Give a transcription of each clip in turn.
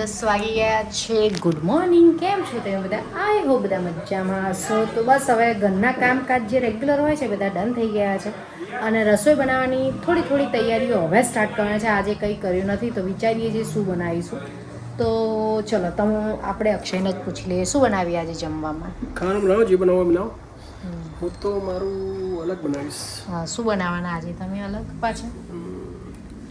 10 વાગી ગયા છે. Good morning. કેમ છો તમે બધા? આઈ હોપ બધા મજામાં હશો. તો બસ હવે ઘરના કામકાજ જે રેગ્યુલર હોય છે બધા ડન થઈ ગયા છે અને રસોઈ બનાવવાની થોડી તૈયારીઓ હવે સ્ટાર્ટ કરવાની છે. આજે કંઈ કર્યું નથી તો વિચારીએ છીએ શું બનાવીશું. તો ચલો આપણે અક્ષયને જ પૂછી લઈએ શું બનાવીએ આજે જમવામાં. ખાવાનું બનાવો જે બનાવો બનાવો. હું તો મારું અલગ બનાવીશ. હા, શું બનાવવાના આજે તમે અલગ પાછા?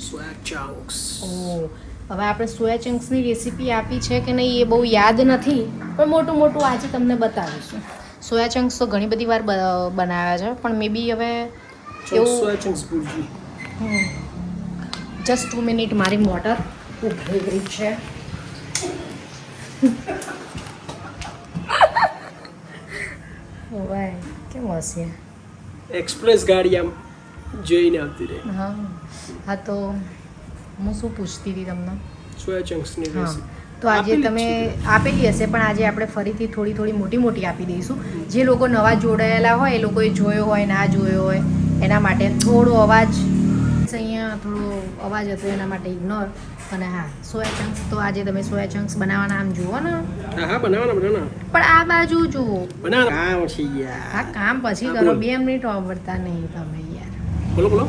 Soya chunks. ઓહ, હવે આપણે સોયા ચંક્સની રેસીપી આપી છે કે નહીં એ બહુ યાદ નથી, પણ મોટું આજે તમને બતાવીશું. સોયા ચંક્સ તો ઘણી બધી વાર બનાવ્યા છે, પણ મે બી હવે સોયા ચંક્સ ભુરજી. જસ્ટ 2 મિનિટ, મારી મોટર ઉભરી ગઈ છે. વાય કેમ હશે એક્સપ્રેસ ગાડી આમ જોઈને આવતી રહે. હા તો હું શું પૂછતી હતી તમને? સોયા ચંક્સની રેસીપી તો આજે તમે આપેલી હશે, પણ આજે આપણે ફરીથી થોડી મોટી આપી દઈશું. જે લોકો નવા જોડાયેલા હોય એ લોકોએ જોયો હોય ના જોયો હોય એના માટે થોડો અવાજ અહીંયા થોડો અવાજ હતો એના માટે ઇગ્નોર. અને હા, સોયા ચંક્સ તો આજે તમે સોયા ચંક્સ બનાવવાના આમ જુઓ ને. હા બનાવવાના. પણ આ બાજુ જુઓ. બનાવવાના છે યાર. હા, કામ પછી કરો, 2 મિનિટ વાપરતા નહીં તમે યાર. બોલો.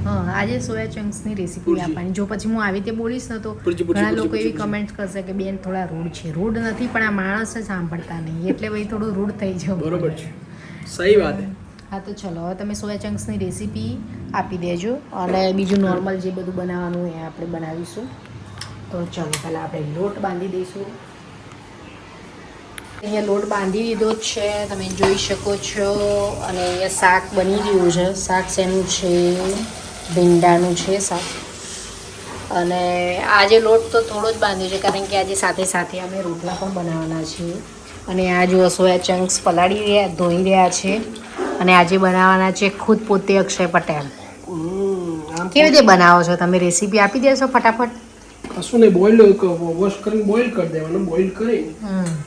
હા, આજે સોયા ચંક્સની રેસીપી આપવાની. જો પછી હું આવી રીતે બોલીશ ને તો ઘણા લોકો એવી કમેન્ટ કરશે કે બેન થોડા રૂડ છે. રૂડ નથી, પણ આ માણસ જ સાંભળતા નહીં એટલે ભાઈ થોડું રૂડ થઈ જાવ. બરોબર છે, સહી વાત છે. હા તો ચલો, હવે તમે સોયા ચંક્સની રેસીપી આપી દેજો અને બીજું નોર્મલ જે બધું બનાવવાનું એ આપણે બનાવીશું. તો ચલો, પહેલાં આપણે લોટ બાંધી દઈશું. અહીંયા લોટ બાંધી દીધો છે, તમે જોઈ શકો છો. અને અહીંયા શાક બની ગયું છે. શાક શેનું છે? ભીંડાનું છે શાક. અને આજે લોટ તો થોડો જ બાંધ્યો છે કારણ કે આજે સાથે અમે રોટલા પણ બનાવવાના છીએ. અને આ જો સોયા ચંક્સ ધોઈ રહ્યા છે. અને આજે બનાવવાના છે ખુદ પોતે અક્ષય પટેલ. કેવી રીતે બનાવો છો તમે? રેસીપી આપી દેશો ફટાફટ. કશું નહીં, બોઇલ વોશ કરીને બોઇલ કરી દેવાનું. બોઇલ કરી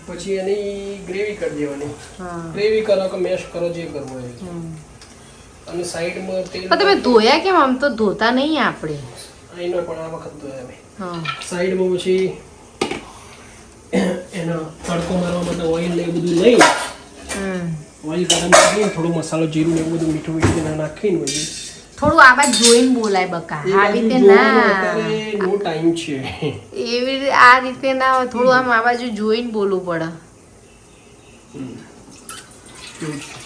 પછી એની ગ્રેવી કરી દેવાની. ગ્રેવી કરો કે મેશ કરો, જે કરવું હોય. અને સાઈડમાં તેલ. તમે ધોયા કેમ? આમ તો ધોતા નહીં આપણે. એનો પણ આ વખત ધોયા મેં. સાઈડમાં પછી એનો તડકો મારવા માટે ઓઇલ ને બધું લઈ ઓઇલ ગરમ કરીને થોડો મસાલો, જીરું ને બધું મીઠું નાખીને પછી થોડું આ બાજુ જોઈને બોલાય બકા. આવી રીતે ના, નો ટાઈમ છે એવી આ રીતે ના હોય. થોડું આમ આ બાજુ જોઈને બોલવું પડે.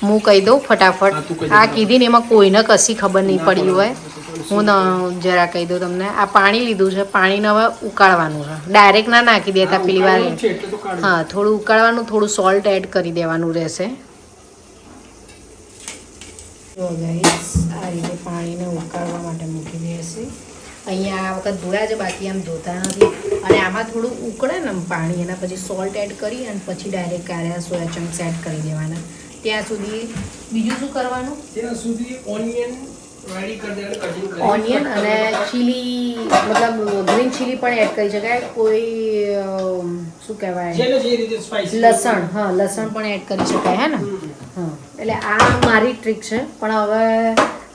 હું કહી દઉં ફટાફટ. આ કીધી ને એમાં કોઈને કશી ખબર નહીં પડી હોય. હું જરા કહી દઉં તમને. આ પાણી લીધું છે, પાણીને હવે ઉકાળવાનું છે. ડાયરેક્ટ ના નાખી દેતા પેલી વાર. હા, થોડું ઉકાળવાનું, થોડું સોલ્ટ એડ કરી દેવાનું રહેશે. જો ગાઈસ, આ રીતે પાણીને ઉકાળવા માટે મૂકી દેશે. અહીંયા આ વખત ધોયા છે, બાકી આમ ધોતા નથી. અને આમાં થોડું ઉકળે ને પાણી, એના પછી સોલ્ટ એડ કરી અને પછી ડાયરેક્ટ કાઢ્યા સોયા ચંક્સ એડ કરી દેવાના. ત્યાં સુધી બીજું શું કરવાનું? ત્યાં સુધી ઓનિયન રેડી કરી દેવાનું. ઓનિયન અને ચીલી, મતલબ ગ્રીન ચીલી પણ એડ કરી શકાય. કોઈ શું કહેવાય, જે રીતે સ્પાઈસી લસણ. હા, લસણ પણ એડ કરી શકાય. હે ને? હા, એટલે આ મારી ટ્રીક છે. પણ હવે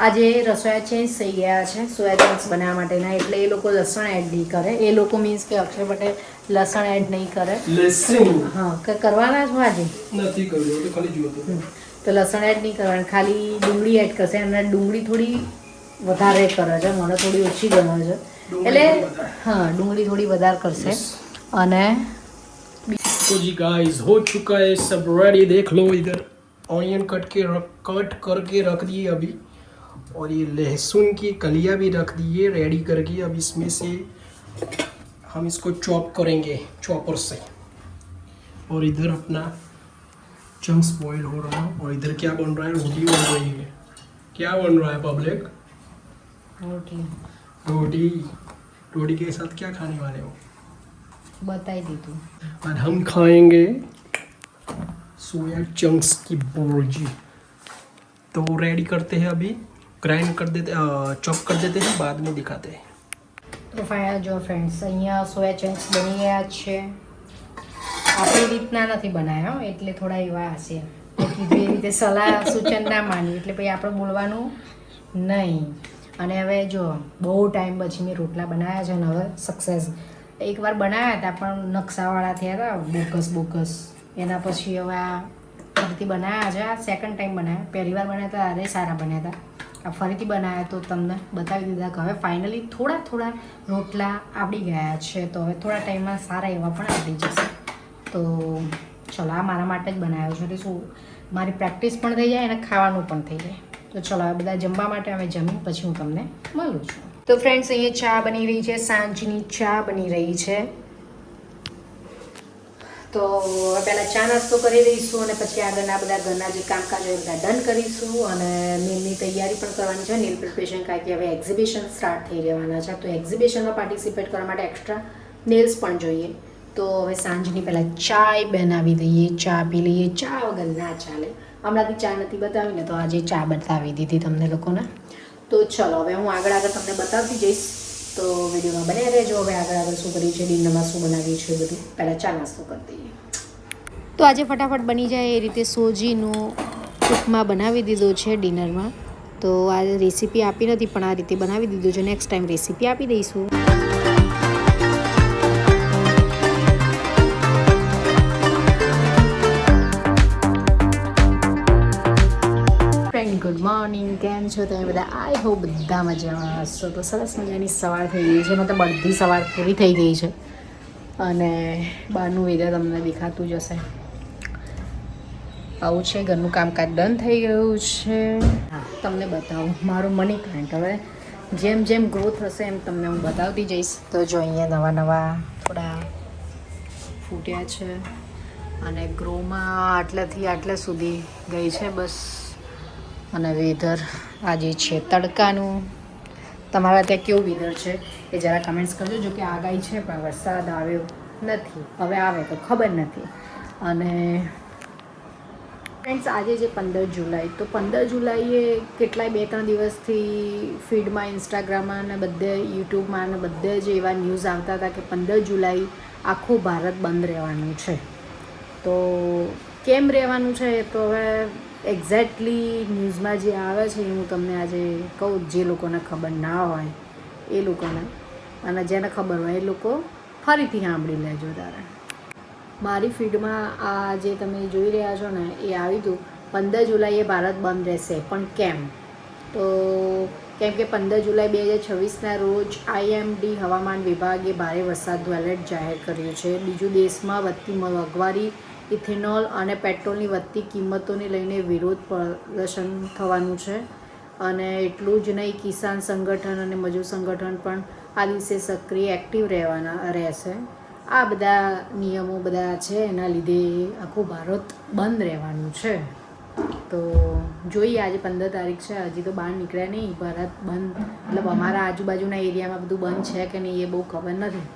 આજે રસોયા ચેન્જ થઈ ગયા છે સોયા ચંક્સ બનાવવા માટેના, એટલે એ લોકો લસણ એડ નહીં કરે. એ લોકો મીન્સ કે અક્ષય પટેલ લસણ એડ નહીં કરે. લસણ હા, કરવાના છો આજે? નથી કર્યું તો ખાલી જુઓ તો લસણ એડ નહીં કરવાનું, ખાલી ડુંગળી એડ કરશે. અને ડુંગળી થોડી વધારે કરે છે, મને થોડી ઓછી ગમે છે એટલે હા, ડુંગળી થોડી વધારે કરશે. અને तो जी गाइस हो चुका है सब रेडी. देख लो इधर ऑनियन कट करके रख दिए अभी, और ये लहसुन की कलियां भी रख दिए रेडी करके. अब इसमें से हम इसको चॉप करेंगे चॉपर से. और इधर अपना चंक्स बॉईल हो रहा है. और इधर क्या बन रहा है? रोटी बन रही है. क्या बन रहा है पब्लिक? रोटी के साथ क्या खाने वाले हो? बताई દીધું. और हम खाएंगे सोया चंक्स की भुर्जी. तो रेडी करते हैं अभी, ग्राइंड कर देते, चॉप कर देते हैं, बाद में दिखाते हैं. તો જો ફ્રેન્ડ્સ, અહીંયા સોયા ચંક્સ બની ગયા છે. આપણી રીતના નથી બનાવ્યા એટલે થોડા એવા હશે. કીધું એ રીતે સલાહ સૂચન ના માની એટલે પછી આપણે બોલવાનું નહીં. અને હવે જો બહુ ટાઈમ પછી મેં રોટલા બનાવ્યા છે ને હવે સક્સેસ એકવાર બનાવ્યા હતા પણ નકશાવાળા થયા હતા બોકસ એના પછી હવે આ ફરીથી બનાવ્યા છે. આ સેકન્ડ ટાઈમ બનાવ્યા. પહેલી વાર બનાવ્યા હતા અરે સારા બન્યા હતા. આ ફરીથી બનાવ્યા તો તમને બતાવી દીધા કે હવે ફાઇનલી થોડા રોટલા આવડી ગયા છે. તો હવે થોડા ટાઈમમાં સારા એવા પણ આવડી જશે. તો ચલો આ મારા માટે જ બનાવ્યો છે. એટલે શું મારી પ્રેક્ટિસ પણ થઈ જાય અને ખાવાનું પણ થઈ જાય. તો ચલો હવે બધા જમવા માટે અમે જમી પછી હું તમને મળું છું. તો ફ્રેન્ડ્સ અહીંયા ચા બની રહી છે. સાંજની ચા બની રહી છે. તો હવે પહેલાં ચા નાસ્તો કરી દઈશું અને પછી આગળના બધા ઘરના જે કામકાજ હોય બધા ડન કરીશું અને નેલની તૈયારી પણ કરવાની છે. નેલ પ્રિપરેશન કારણ કે હવે એક્ઝિબિશન સ્ટાર્ટ થઈ રહેવાના છે. તો એક્ઝિબિશનમાં પાર્ટિસિપેટ કરવા માટે એક્સ્ટ્રા નેલ્સ પણ જોઈએ. તો હવે સાંજની પહેલાં ચાય બનાવી દઈએ. ચા પી લઈએ. ચા વગર ના ચાલે. હમણાંથી ચા નથી બતાવીને તો આજે ચા બતાવી દીધી તમને લોકોને. તો ચલો હવે હું આગળ તમને બતાવતી જઈશ. તો વિડીયોમાં બન્યા રહેજો. હવે આગળ શું કર્યું છે, ડિનરમાં શું બનાવ્યું છે બધું. પહેલાં ચા નાસ્તો કરી દઈએ. તો આજે ફટાફટ બની જાય એ રીતે સોજીનું ઉપમા બનાવી દીધો છે ડિનરમાં. તો આ રેસીપી આપી નથી પણ આ રીતે બનાવી દીધું છે. નેક્સ્ટ ટાઈમ રેસીપી આપી દઈશું. ગુડ મોર્નિંગ, કેમ છો તમે બધા? આઈ હોપ બધા મજામાં હશો. તો સરસ મજાની સવાર થઈ ગઈ છે. મતલબ અડધી સવાર પૂરી થઈ ગઈ છે અને બહારનું વેધર તમને દેખાતું જ હશે. આવું છે. ઘરનું કામકાજ ડન થઈ ગયું છે. હા, તમને બતાવું મારું મની પ્લાન્ટ. હવે જેમ જેમ ગ્રો થશે એમ તમને હું બતાવતી જઈશ. તો જો અહીંયા નવા થોડા ફૂટ્યા છે અને ગ્રોમાં આટલાથી આટલા સુધી ગઈ છે બસ. અને વેધર આજે છે તડકાનું. તમારા ત્યાં કેવું વેધર છે એ જરા કમેન્ટ્સ કરજો. જો કે આગાહી છે પણ વરસાદ આવ્યો નથી. હવે આવે તો ખબર નથી. અને ફ્રેન્ડ્સ આજે છે 15 જુલાઈ. તો 15 જુલાઈએ કેટલાય 2-3 દિવસથી ફીડમાં, ઇન્સ્ટાગ્રામમાં અને બધે યુટ્યુબમાં અને બધે જ એવા ન્યૂઝ આવતા હતા કે 15 જુલાઈ આખું ભારત બંધ રહેવાનું છે. તો કેમ રહેવાનું છે એ તો હવે એક્ઝેક્ટલી ન્યૂઝમાં જે આવે છે એ હું તમને આજે કહું. જે લોકોને ખબર ના હોય એ લોકોને, અને જેને ખબર હોય એ લોકો ફરીથી સાંભળી લેજો. તારે મારી ફીડમાં આ જે તમે જોઈ રહ્યા છો ને એ આવ્યું હતું 15 જુલાઈએ ભારત બંધ રહેશે. પણ કેમ? તો કેમ કે 15 જુલાઈ 2026ના રોજ IMD હવામાન વિભાગે ભારે વરસાદનું એલર્ટ જાહેર કર્યું છે. બીજું, દેશમાં વધતી મોંઘવારી, ઇથેનોલ અને પેટ્રોલની વધતી કિંમતોને લઈને વિરોધ પ્રદર્શન થવાનું છે. અને એટલું જ નહીં, કિસાન સંગઠન અને મજૂર સંગઠન પણ આ દિવસે સક્રિય એક્ટિવ રહેશે. આ બધા નિયમો બધા છે એના લીધે આખું ભારત બંધ રહેવાનું છે. તો જોઈએ આજે 15 તારીખ છે, હજી તો બહાર નીકળ્યા નહીં. ભારત બંધ મતલબ અમારા આજુબાજુના એરિયામાં બધું બંધ છે કે નહીં એ બહુ ખબર નથી.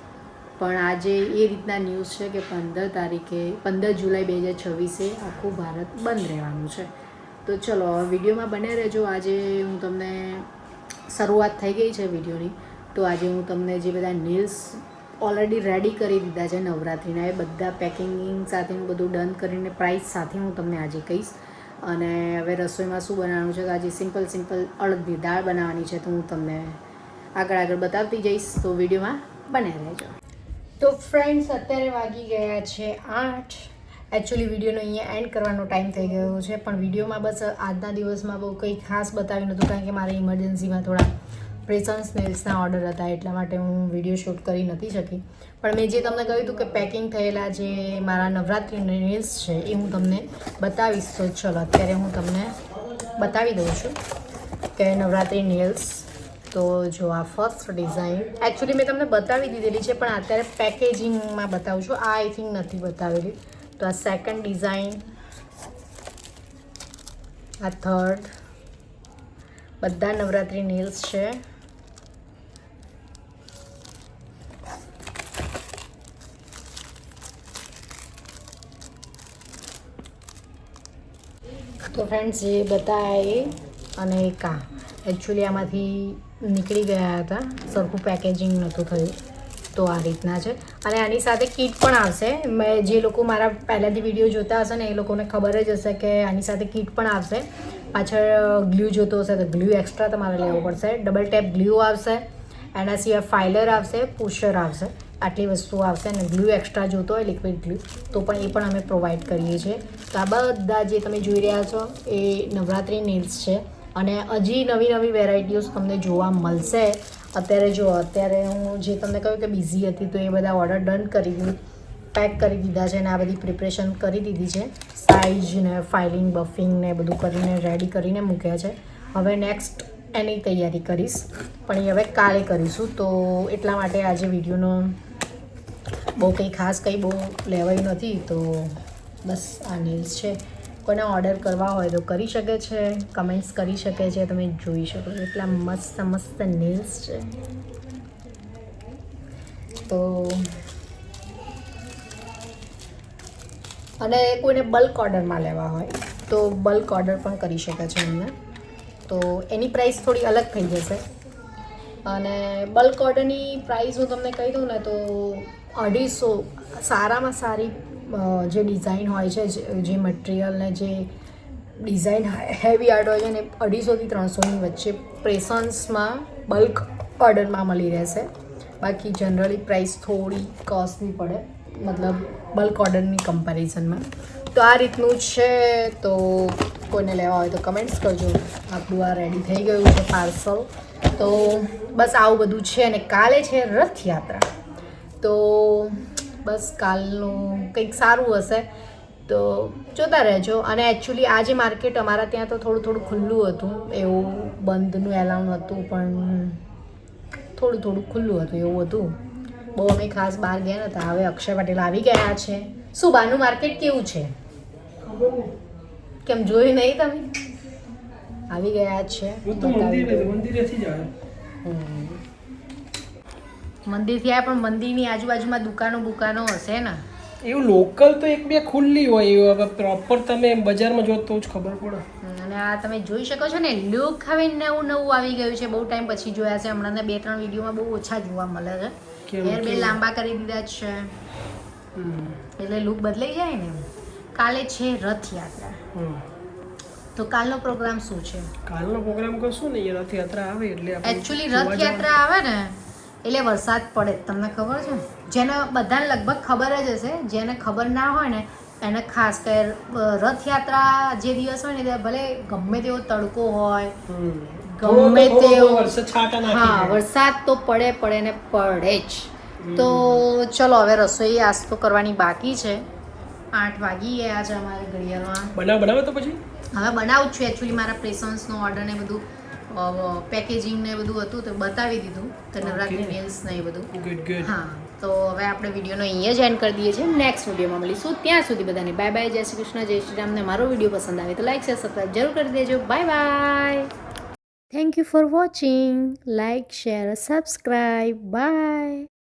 પણ આજે એ રીતના ન્યૂઝ છે કે 15 જુલાઈ 2026 આખું ભારત બંધ રહેવાનું છે. તો ચલો વિડીયોમાં બને રહેજો. આજે હું તમને શરૂઆત થઈ ગઈ છે વિડીયોની. તો આજે હું તમને જે બધા નેલ્સ ઓલરેડી રેડી કરી દીધા છે નવરાત્રિના એ બધા પેકિંગ સાથેનું બધું ડન કરીને પ્રાઇસ સાથે હું તમને આજે કહીશ. અને હવે રસોઈમાં શું બનાવવાનું છે તો આજે સિમ્પલ અડદની દાળ બનાવવાની છે. તો હું તમને આગળ બતાવતી જઈશ. તો વિડીયોમાં બને રહેજો. તો ફ્રેન્ડ્સ અત્યારે વાગી ગયા છે 8. એકચ્યુઅલી વિડીયોનો અહીંયા એન્ડ કરવાનો ટાઈમ થઈ ગયો છે. પણ વિડીયોમાં બસ આજના દિવસમાં બહુ કંઈ ખાસ બતાવ્યું નહોતું કારણ કે મારે ઇમરજન્સીમાં થોડા પ્રેસન્સ નેલ્સના ઓર્ડર હતા એટલા માટે હું વિડીયો શૂટ કરી નથી શકી. પણ મેં જે તમને કહ્યું હતું કે પેકિંગ થયેલા જે મારા નવરાત્રિ નેલ્સ છે એ હું તમને બતાવીશ. તો ચલો અત્યારે હું તમને બતાવી દઉં છું કે નવરાત્રિ નેલ્સ. તો જો આ ફર્સ્ટ ડિઝાઇન એકચ્યુઅલી મેં તમને બતાવી દીધેલી છે પણ અત્યારે પેકેજિંગમાં બતાવું છું. આ આઈ થિંક નથી બતાવેલી. તો આ સેકન્ડ ડિઝાઇન, આ થર્ડ, બધા નવરાત્રિ નેલ્સ છે. તો ફ્રેન્ડ્સ જે બતાવ્યા એ અને એક આ એકચ્યુઅલી આમાંથી નીકળી ગયા હતા, સરખું પેકેજિંગ નહોતું થયું. તો આ રીતના છે અને આની સાથે કીટ પણ આવશે. મેં જે લોકો મારા પહેલાંથી વિડીયો જોતા હશે ને એ લોકોને ખબર જ હશે કે આની સાથે કીટ પણ આવશે. પાછળ ગ્લ્યુ જોતો હશે તો ગ્લ્યુ એક્સ્ટ્રા તમારે લેવો પડશે. ડબલ ટેપ ગ્લ્યુ આવશે. એના સિવાય ફાઇલર આવશે, પુશર આવશે. આટલી વસ્તુઓ આવશે અને ગ્લુ એક્સ્ટ્રા જોતો હોય લિક્વિડ ગ્લુ તો પણ એ પણ અમે પ્રોવાઈડ કરીએ છીએ. તો આ બધા જે તમે જોઈ રહ્યા છો એ નવરાત્રિ નેલ્સ છે અને હજી નવી નવી વેરાયટીઓ તમને જોવા મળશે. અત્યારે હું જે તમને કહ્યું કે બિઝી હતી તો એ બધા ઓર્ડર ડન કરી દીધું, પેક કરી દીધા છે અને આ બધી પ્રિપરેશન કરી દીધી છે. સાઇઝ ને ફાઇલિંગ બફિંગ ને બધું કરીને રેડી કરીને મૂક્યા છે. હવે નેક્સ્ટ એની તૈયારી કરીશ પણ એ હવે કાલે કરીશું. તો એટલા માટે આજે વિડીયોનો બહુ કંઈ ખાસ કંઈ બહુ લેવાયું નથી. તો બસ આ નેલ્સ છે. કોઈને ઓર્ડર કરવા હોય તો કરી શકે છે, કમેન્ટ્સ કરી શકે છે. તમે જોઈ શકો છો એટલા મસ્ત મસ્ત નેલ્સ છે. તો અને કોઈને બલ્ક ઓર્ડરમાં લેવા હોય તો બલ્ક ઓર્ડર પણ કરી શકે છે અમને. તો એની પ્રાઇસ થોડી અલગ થઈ જશે અને બલ્ક ઓર્ડરની પ્રાઇસ હું તમને કહી દઉં ને તો 250 સારામાં સારી જે ડિઝાઇન હોય છે, જે મટીરિયલ ને જે ડિઝાઇન હેવી આર્ટ હોય છે ને 250 થી 300ની વચ્ચે પ્રેસન્સમાં બલ્ક ઓર્ડરમાં મળી રહેશે. બાકી જનરલી પ્રાઇસ થોડી કોસ્ટલી પડે, મતલબ બલ્ક ઓર્ડરની કમ્પેરિઝનમાં. તો આ રીતનું છે. તો કોઈને લેવા હોય તો કમેન્ટ્સ કરજો. આપણું આ રેડી થઈ ગયું છે પાર્સલ. તો બસ આવું બધું છે અને કાલે છે રથયાત્રા. તો બસ કાલનું કંઈક સારું હશે તો જોતા રહેજો. અને એકચ્યુઅલી આ જે માર્કેટ અમારા ત્યાં તો થોડું ખુલ્લું હતું, એવું બંધનું એલાઉન હતું પણ થોડું ખુલ્લું હતું એવું હતું. બહુ અમે ખાસ બહાર ગયા નહોતા. હવે અક્ષય પટેલ આવી ગયા છે. શું બાનું માર્કેટ કેવું છે? કેમ જોયું નહીં તમે? આવી ગયા છે. મંદિરથી આવ્યા પણ મંદિરની આજુબાજુમાં દુકાનો હશે ને. એવું લોકલ તો એક બે ખુલ્લી હોય, એવું હવે પ્રોપર તમે બજારમાં જો તો જ ખબર પડે. અને આ તમે જોઈ શકો છો ને લુક હવે નવું આવી ગયું છે. બહુ ટાઈમ પછી જોયા છે. હમણાં 2-3 વિડીયોમાં બહુ ઓછા જોવા મળે છે. હેર બે લાંબા કરી દીધા છે એટલે લુક બદલાઈ જાય ને. કાલે છે રથયાત્રા. તો કાલનો પ્રોગ્રામ શું છે? કાલનો પ્રોગ્રામ કશું નહીં, રથયાત્રા આવે એટલે એકચ્યુઅલી રથયાત્રા આવે ને એટલે વરસાદ પડે. તમને ખબર છે? જેને બધાને લગભગ ખબર જ હશે. જેને ખબર ના હોય ને એને ખાસ કે રથયાત્રા જે દિવસ હોય ને ભલે ગમે તેવો તડકો હોય, ગમે તેવો વરસાદ તો પડે ને પડે જ. તો ચલો હવે રસોઈ આજ તો કરવાની બાકી છે. 8 વાગી ગયા છે અમારે ઘડિયાળમાં. બનાવો તો પછી હવે બનાવું છું. એકચ્યુઅલી મારા પ્રેસન્સનો ઓર્ડર ને બધું પેકેજિંગ ને બધું હતું તો બતાવી દીધું. તો નવરાત્રી નેલ્સ ને એ બધું. હા, તો હવે આપણે વિડીયોનો અહીંયા જ એન્ડ કરી દઈએ છીએ. નેક્સ્ટ વિડીયોમાં મળીશું. ત્યાં સુધી બધાને બાય બાય. જય શ્રી કૃષ્ણ, જય શ્રી રામ. ને મારો વિડીયો પસંદ આવે તો લાઈક શેર સબસ્ક્રાઈબ જરૂર કરી દેજો. Bye bye. Thank you for watching. Like share subscribe. By.